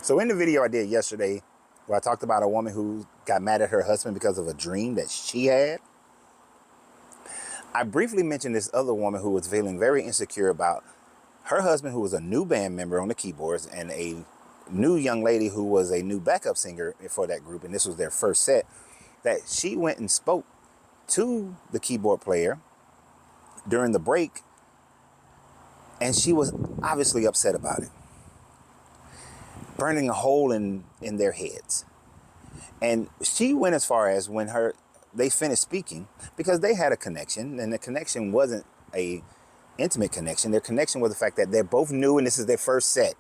So in the video I did yesterday, where I talked about a woman who got mad at her husband because of a dream that she had, I briefly mentioned this other woman who was feeling very insecure about her husband, who was a new band member on the keyboards, and a new young lady who was a new backup singer for that group, and this was their first set, that she went and spoke to the keyboard player during the break, and she was obviously upset about it, burning a hole in their heads. And she went as far as when they finished speaking, because they had a connection, and the connection wasn't a intimate connection. Their connection was the fact that they're both new and this is their first set.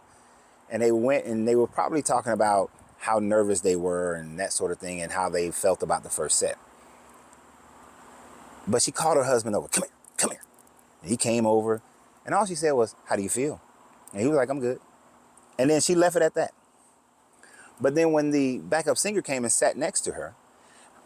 And they went and they were probably talking about how nervous they were and that sort of thing, and how they felt about the first set. But she called her husband over. Come here, come here. And he came over, and all she said was, "How do you feel?" And he was like, "I'm good." And then she left it at that. But then when the backup singer came and sat next to her,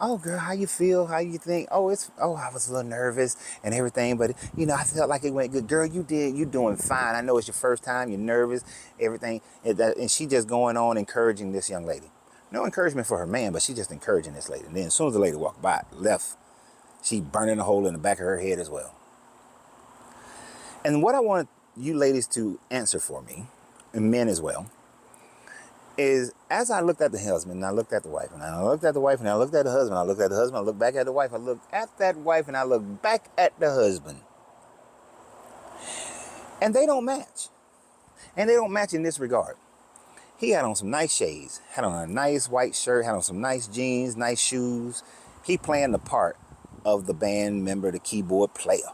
"Oh, girl, how you feel? How you think?" I was a little nervous and everything, but I felt like it went good." "Girl, you doing fine. I know it's your first time. You're nervous, everything." And she just going on encouraging this young lady. No encouragement for her man, but she just encouraging this lady. And then as soon as the lady walked by, left, she burning a hole in the back of her head as well. And what I want you ladies to answer for me, and men as well, is as I looked at the husband, and I looked at the wife, and I looked at the wife, and I looked at the husband, I looked at the husband, I looked back at the wife, I looked at that wife, and I looked back at the husband. And they don't match. And they don't match in this regard. He had on some nice shades, had on a nice white shirt, had on some nice jeans, nice shoes. He playing the part of the band member, the keyboard player.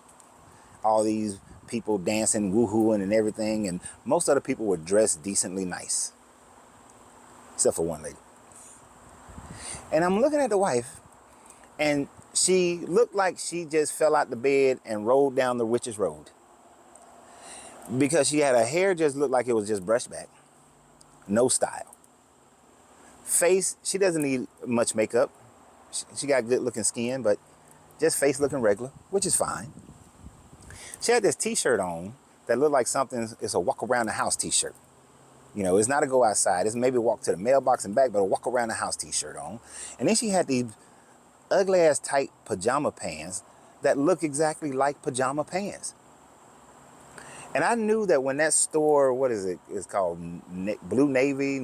All these people dancing, woohooing and everything, and most of the people were dressed decently nice. Except for one lady. And I'm looking at the wife, and she looked like she just fell out the bed and rolled down the witch's road. Because she had her hair just looked like it was just brushed back. No style. Face, she doesn't need much makeup. She got good looking skin, but just face looking regular, which is fine. She had this t-shirt on that looked like something, it's a walk around the house t-shirt. It's not a go outside. It's maybe walk to the mailbox and back, but a walk around the house t-shirt on. And then she had these ugly ass tight pajama pants that look exactly like pajama pants. And I knew that when that store, what is it? It's called Blue Navy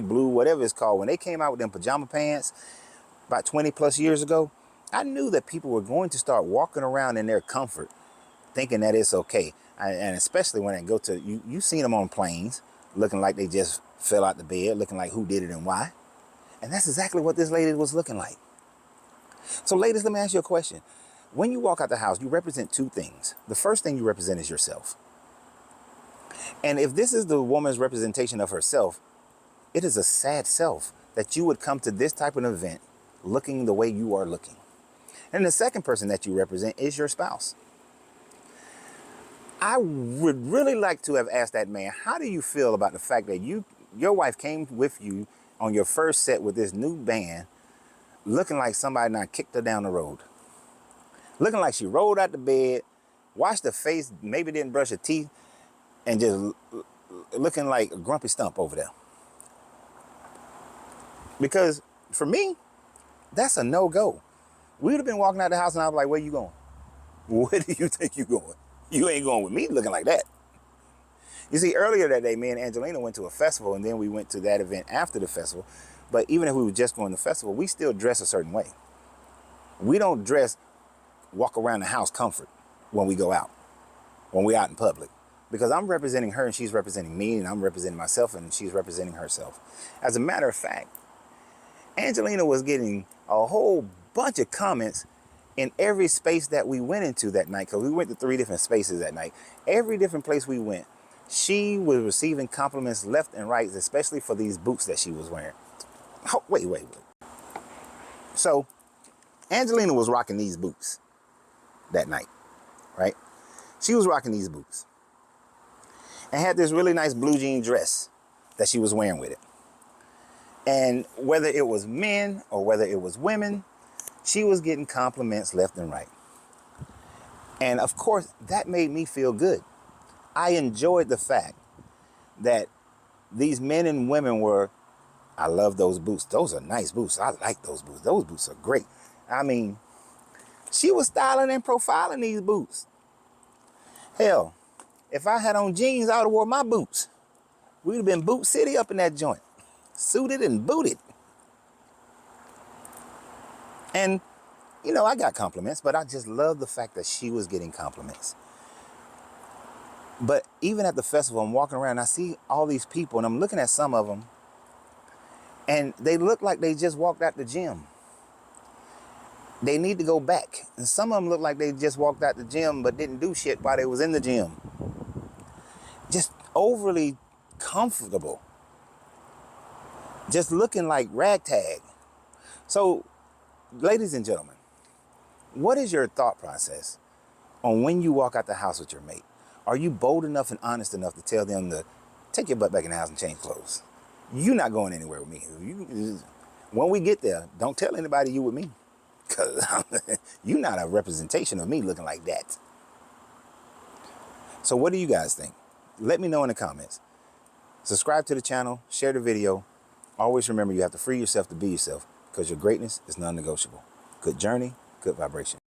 Blue, whatever it's called. When they came out with them pajama pants about 20 plus years ago, I knew that people were going to start walking around in their comfort, thinking that it's okay. And especially when they go to, you've seen them on planes looking like they just fell out the bed, looking like who did it and why. And that's exactly what this lady was looking like. So ladies, let me ask you a question. When you walk out the house, you represent two things. The first thing you represent is yourself. And if this is the woman's representation of herself, it is a sad self that you would come to this type of event looking the way you are looking. And the second person that you represent is your spouse. I would really like to have asked that man, how do you feel about the fact that your wife came with you on your first set with this new band, looking like somebody now kicked her down the road, looking like she rolled out the bed, washed her face, maybe didn't brush her teeth, and just looking like a grumpy stump over there? Because for me, that's a no-go. We would have been walking out the house and I was like, "Where you going?" "Where do you think you're going? You ain't going with me looking like that." You see, earlier that day, me and Angelina went to a festival, and then we went to that event after the festival. But even if we were just going to the festival, we still dress a certain way. We don't dress, walk around the house comfort when we go out, when we're out in public. Because I'm representing her and she's representing me, and I'm representing myself and she's representing herself. As a matter of fact, Angelina was getting a whole bunch of comments in every space that we went into that night, because we went to 3 different spaces that night. Every different place we went, she was receiving compliments left and right, especially for these boots that she was wearing. Oh, wait. So Angelina was rocking these boots that night, right? She was rocking these boots and had this really nice blue jean dress that she was wearing with it. And whether it was men or whether it was women, she was getting compliments left and right. And of course, that made me feel good. I enjoyed the fact that these men and women were, I love those boots. Those are nice boots. I like those boots. Those boots are great. I mean, she was styling and profiling these boots. Hell, if I had on jeans, I would have wore my boots. We'd have been Boot City up in that joint. Suited and booted. And, you know, I got compliments, but I just love the fact that she was getting compliments. But even at the festival, I'm walking around, I see all these people, and I'm looking at some of them, and they look like they just walked out the gym. They need to go back. And some of them look like they just walked out the gym but didn't do shit while they was in the gym. Just overly comfortable. Just looking like ragtag. So, ladies and gentlemen, what is your thought process on when you walk out the house with your mate? Are you bold enough and honest enough to tell them to take your butt back in the house and change clothes? You're not going anywhere with me. When we get there, don't tell anybody you with me. Because you're not a representation of me looking like that. So what do you guys think? Let me know in the comments. Subscribe to the channel, share the video. Always remember, you have to free yourself to be yourself, because your greatness is non-negotiable. Good journey, good vibration.